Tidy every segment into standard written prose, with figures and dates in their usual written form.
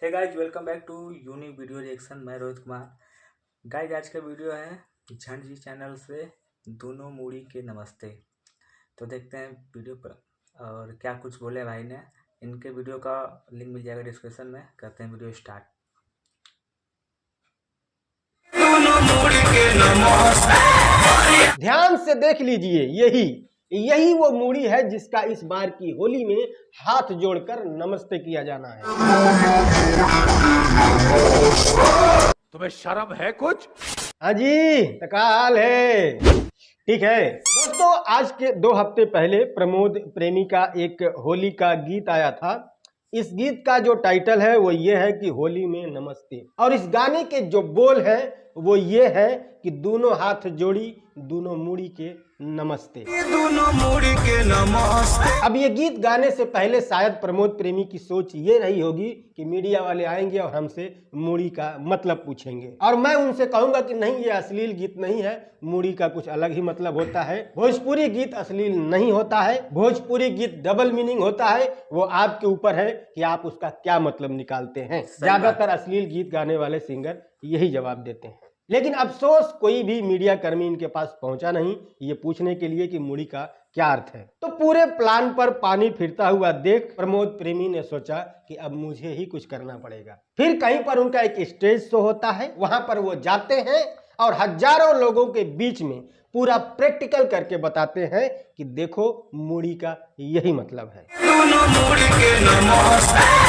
Hey guys, welcome back to unique video reaction. मैं Rohit Kumar. Guys, आज का वीडियो है झंड जी चैनल से दोनों मूड़ी के नमस्ते। तो देखते हैं वीडियो पर और क्या कुछ बोले भाई ने। इनके वीडियो का लिंक मिल जाएगा डिस्क्रिप्शन में। करते हैं वीडियो स्टार्ट। ध्यान से देख लीजिए, यही वो मूड़ी है जिसका इस बार की होली में हाथ जोड़कर नमस्ते किया जाना है। तुम्हें शर्म है कुछ? हाँ जी, तकाल है। ठीक है दोस्तों, आज के 2 हफ्ते पहले प्रमोद प्रेमी का एक होली का गीत आया था। इस गीत का जो टाइटल है वो ये है कि होली में नमस्ते, और इस गाने के जो बोल है वो ये है कि दोनों हाथ जोड़ी दोनों मूड़ी के नमस्ते, दोनों मूड़ी के नमस्ते। अब ये गीत गाने से पहले शायद प्रमोद प्रेमी की सोच ये रही होगी कि मीडिया वाले आएंगे और हमसे मूड़ी का मतलब पूछेंगे, और मैं उनसे कहूंगा कि नहीं, ये अश्लील गीत नहीं है, मूड़ी का कुछ अलग ही मतलब होता है। भोजपुरी गीत अश्लील नहीं होता है, भोजपुरी गीत डबल मीनिंग होता है। वो आपके ऊपर है कि आप उसका क्या मतलब निकालते हैं। ज्यादातर अश्लील गीत गाने वाले सिंगर यही जवाब देते हैं, लेकिन अफसोस कोई भी मीडिया कर्मी इनके पास पहुंचा नहीं ये पूछने के लिए कि मूड़ी का क्या अर्थ है। तो पूरे प्लान पर पानी फिरता हुआ देख प्रमोद प्रेमी ने सोचा कि अब मुझे ही कुछ करना पड़ेगा। फिर कहीं पर उनका एक स्टेज शो होता है, वहां पर वो जाते हैं और हजारों लोगों के बीच में पूरा प्रैक्टिकल करके बताते हैं कि देखो मूड़ी का यही मतलब है।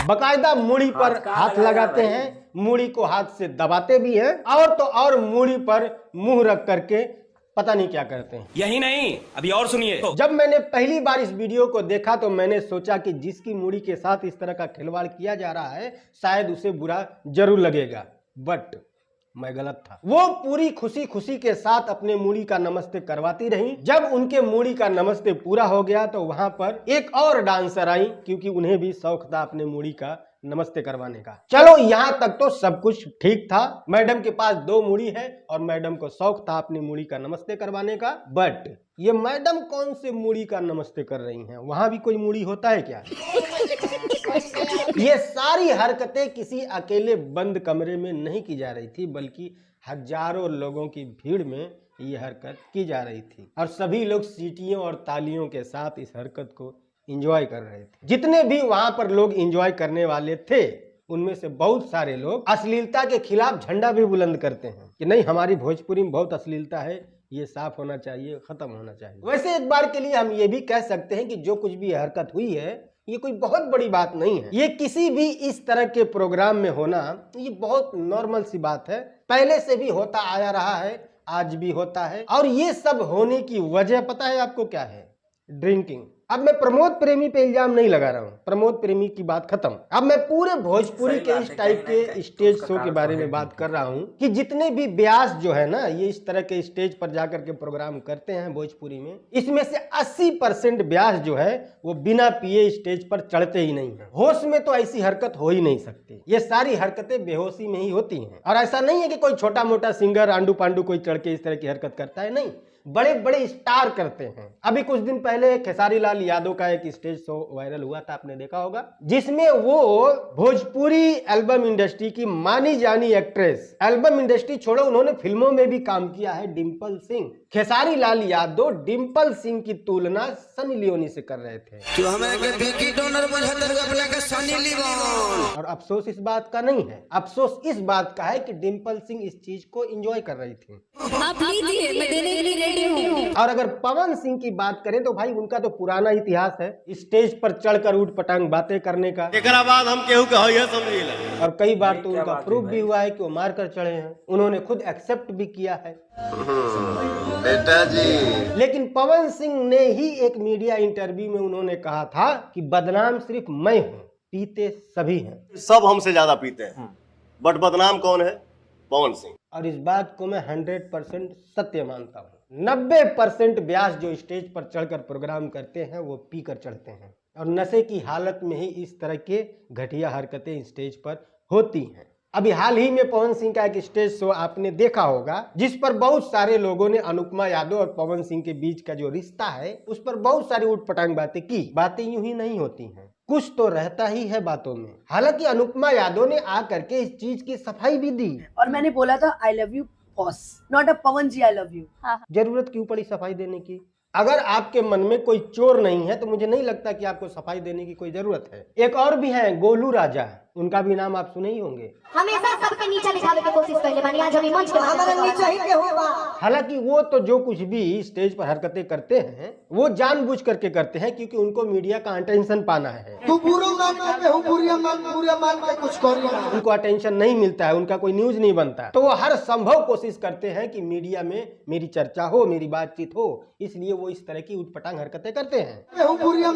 बकायदा मूड़ी पर हाथ लगाते हैं, मूड़ी को हाथ से दबाते भी हैं, और तो और मूड़ी पर मुंह रख करके पता नहीं क्या करते हैं। यही नहीं, अभी और सुनिए। जब मैंने पहली बार इस वीडियो को देखा तो मैंने सोचा कि जिसकी मूड़ी के साथ इस तरह का खिलवाड़ किया जा रहा है शायद उसे बुरा जरूर लगेगा, बट मैं गलत था। वो पूरी खुशी खुशी के साथ अपने मूड़ी का नमस्ते करवाती रही। जब उनके मूड़ी का नमस्ते पूरा हो गया तो वहां पर एक और डांसर आई, क्योंकि उन्हें भी शौक था अपने मूड़ी का नमस्ते करवाने का। चलो यहां तक तो सब कुछ ठीक था। मैडम के पास 2 मूड़ी है और मैडम को शौक था अपनी मूड़ी का नमस्ते करवाने का, बट ये मैडम कौन से मूड़ी का नमस्ते कर रही हैं? वहां भी कोई मूड़ी होता है क्या? ये सारी हरकतें किसी अकेले बंद कमरे में नहीं की जा रही थी, बल्कि हजारों लोगों की भीड़ में ये हरकत की जा रही थी, और सभी लोग सीटियों और तालियों के साथ इस हरकत को एंजॉय कर रहे थे। जितने भी वहां पर लोग एंजॉय करने वाले थे उनमें से बहुत सारे लोग अश्लीलता के खिलाफ झंडा भी बुलंद करते हैं कि नहीं, हमारी भोजपुरी में बहुत अश्लीलता है, ये साफ होना चाहिए, खत्म होना चाहिए। वैसे एक बार के लिए हम ये भी कह सकते हैं कि जो कुछ भी हरकत हुई है ये कोई बहुत बड़ी बात नहीं है। ये किसी भी इस तरह के प्रोग्राम में होना ये बहुत नॉर्मल सी बात है, पहले से भी होता आया रहा है, आज भी होता है। और ये सब होने की वजह पता है आपको क्या है? ड्रिंकिंग। अब मैं प्रमोद प्रेमी पे इल्जाम नहीं लगा रहा हूँ, प्रमोद प्रेमी की बात खत्म। अब मैं पूरे भोजपुरी के इस टाइप के स्टेज शो के बारे में बात कर रहा हूँ कि जितने भी ब्यास जो है ना, ये इस तरह के स्टेज पर जाकर के प्रोग्राम करते हैं भोजपुरी में, इसमें से 80% ब्यास जो है वो बिना पिए स्टेज पर चढ़ते ही नहीं है। होश में तो ऐसी हरकत हो ही नहीं सकती। ये सारी हरकतें बेहोशी में ही होती हैं, और ऐसा नहीं है कि कोई छोटा मोटा सिंगर आंडू पांडू कोई चढ़ के इस तरह की हरकत करता है, नहीं, बड़े बड़े स्टार करते हैं। अभी कुछ दिन पहले खेसारी लाल यादव का एक स्टेज शो वायरल हुआ था, आपने देखा होगा, जिसमें वो भोजपुरी एल्बम इंडस्ट्री की मानी जानी एक्ट्रेस, एल्बम इंडस्ट्री छोड़ो उन्होंने फिल्मों में भी काम किया है, डिम्पल सिंह, खेसारी लाल यादव डिम्पल सिंह की तुलना सनी लियोनी से कर रहे थे। और अफसोस इस बात का नहीं है, अफसोस इस बात का है कि डिम्पल सिंह इस चीज को एंजॉय कर रही थी। आप लीजिए, मैं देने के लिए रेडी हूं। और अगर पवन सिंह की बात करें तो भाई उनका तो पुराना इतिहास है स्टेज पर चढ़कर उठ पटांग बातें करने का। एकरा बाद हम केहू के हइए समझिला। और कई बार तो उनका प्रूफ भी हुआ है कि वो मारकर चढ़े हैं, उन्होंने खुद एक्सेप्ट भी किया है। बेटा जी, लेकिन पवन सिंह ने ही एक मीडिया इंटरव्यू में उन्होंने कहा था कि बदनाम सिर्फ मैं हूँ, पीते सभी हैं। सब हमसे ज्यादा पीते हैं, बट बदनाम कौन है? पवन सिंह। और इस बात को मैं 100% सत्य मानता हूँ। 90% ब्यास जो स्टेज पर चढ़कर प्रोग्राम करते हैं वो पी कर चढ़ते हैं, और नशे की हालत में ही इस तरह के घटिया हरकतें स्टेज पर होती हैं। अभी हाल ही में पवन सिंह का एक स्टेज शो आपने देखा होगा, जिस पर बहुत सारे लोगों ने अनुपमा यादव और पवन सिंह के बीच का जो रिश्ता है उस पर बहुत सारी उठपटांग बातें की। बातें यूं ही नहीं होती हैं, कुछ तो रहता ही है बातों में। हालांकि अनुपमा यादव ने आकर के इस चीज की सफाई भी दी और मैंने बोला था I love you boss, not a Pawan ji I love you. जरूरत क्यों पड़ी सफाई देने की? अगर आपके मन में कोई चोर नहीं है तो मुझे नहीं लगता कि आपको सफाई देने की कोई जरूरत है। एक और भी है गोलू राजा, उनका भी नाम आप सुने ही होंगे। हमेशा सबके नीचे दिखावे की कोशिश करले बानी, आज हम मंच पे हमारे नीचे ही के होगा। हालांकि वो तो जो कुछ भी स्टेज पर हरकतें करते हैं वो जानबूझ करके करते हैं, क्योंकि उनको मीडिया का अटेंशन पाना है। तू बुरा मान के बुरा मान के कुछ करियो ना। उनको अटेंशन नहीं मिलता है, उनका कोई न्यूज नहीं बनता है, तो वो हर संभव कोशिश करते हैं कि मीडिया में मेरी चर्चा हो, मेरी बातचीत हो, इसलिए वो इस तरह की उटपटांग हरकतें करते हैं। बुरा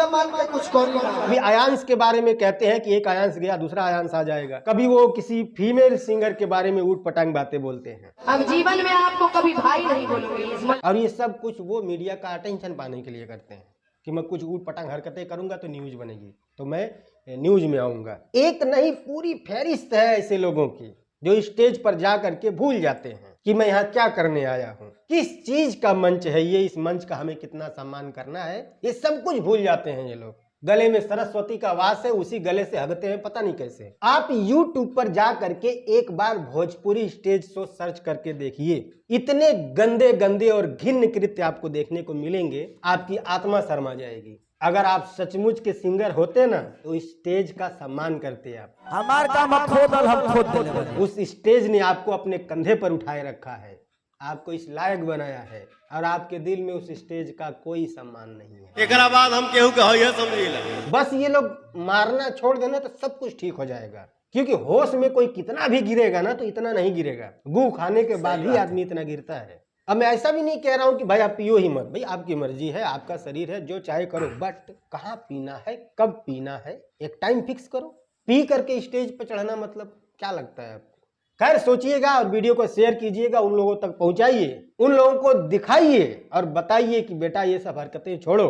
मान के कुछ करियो ना। अभी आयांश के बारे में कहते हैं कि एक आयांश गया दूसरा आयांश आ जाएगा। कभी वो किसी फीमेल सिंगर के बारे में उटपटांग बातें बोलते हैं। अब जीवन में आपको कभी भाई नहीं बोलूंगी। और ये सब कुछ वो मीडिया का अटेंशन पाने के लिए करते हैं कि मैं कुछ उटपटांग हरकतें करूंगा तो न्यूज बनेगी, तो मैं न्यूज में आऊंगा। एक नहीं पूरी फहरिस्त है ऐसे लोगों की जो स्टेज पर जा करके भूल जाते हैं कि मैं यहाँ क्या करने आया हूँ, किस चीज का मंच है ये, इस मंच का हमें कितना सम्मान करना है, ये सब कुछ भूल जाते हैं ये लोग। गले में सरस्वती का वास है, उसी गले से हगते हैं पता नहीं कैसे। आप YouTube पर जा करके एक बार भोजपुरी स्टेज शो सर्च करके देखिए, इतने गंदे गंदे और घिन्न कृत्य आपको देखने को मिलेंगे, आपकी आत्मा शर्मा जाएगी। अगर आप सचमुच के सिंगर होते ना तो स्टेज का सम्मान करते आप। हमार काम खोदल हम खोद देले। उस स्टेज ने आपको अपने कंधे पर उठाए रखा है, आपको इस लायक बनाया है, और आपके दिल में उस स्टेज का कोई सम्मान नहीं है। एकरा बाद हम केहू के हइए समझिला। बस ये लोग मारना छोड़ देना तो सब कुछ ठीक हो जाएगा, क्योंकि होश में कोई कितना भी गिरेगा ना तो इतना नहीं गिरेगा, गू खाने के बाद ही आदमी इतना गिरता है। अब मैं ऐसा भी नहीं कह रहा हूं कि भाई आप पियो ही मत, भाई आपकी मर्जी है, आपका शरीर है, जो चाहे करो, बट कहाँ पीना है, कब पीना है, एक टाइम फिक्स करो। पी करके स्टेज पर चढ़ना मतलब क्या लगता है आपको? खैर सोचिएगा और वीडियो को शेयर कीजिएगा, उन लोगों तक पहुंचाइए, उन लोगों को दिखाइए और बताइए कि बेटा ये सब हरकतें छोड़ो,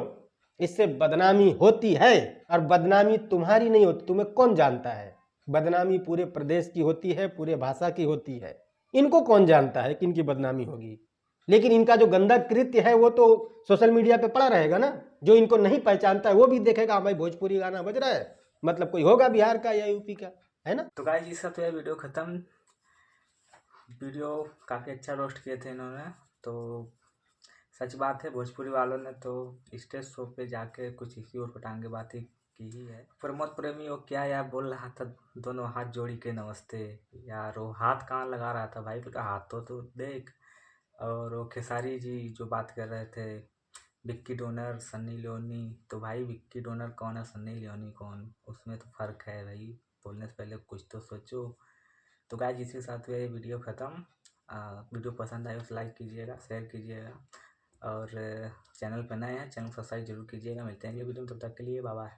इससे बदनामी होती है, और बदनामी तुम्हारी नहीं होती, तुम्हें कौन जानता है। बदनामी पूरे प्रदेश की होती है, पूरे भाषा की होती है, इनको कौन जानता है कि इनकी बदनामी होगी। लेकिन इनका जो गंदा कृत्य है वो तो सोशल मीडिया पे पड़ा रहेगा ना, जो इनको नहीं पहचानता है वो भी देखेगा भाई भोजपुरी गाना बज रहा है, मतलब कोई होगा बिहार का या यूपी का, है ना। तो गाइस, इसका तो यह वीडियो ख़त्म। वीडियो काफ़ी अच्छा रोस्ट किए थे इन्होंने, तो सच बात है भोजपुरी वालों ने तो स्टेज शो पे जाके कुछ इसी और पटांगे बातें की ही है। प्रमोद प्रेमी वो क्या यार बोल रहा था, दोनों हाथ जोड़ी के नमस्ते यार, वो हाथ कहाँ लगा रहा था भाई, का हाथ तो देख। और वो खेसारी जी जो बात कर रहे थे विक्की डोनर सन्नी लियोनी, तो भाई विक्की डोनर कौन है, सन्नी लियोनी कौन, उसमें तो फ़र्क है भाई, बोलने से पहले कुछ तो सोचो। तो गाइस इसी के साथ ये वीडियो ख़त्म। वीडियो पसंद आए तो लाइक कीजिएगा, शेयर कीजिएगा, और चैनल पर नए हैं चैनल सब्सक्राइब जरूर कीजिएगा। मिलते हैं अगले वीडियो में, तब तक के लिए बाय बाय।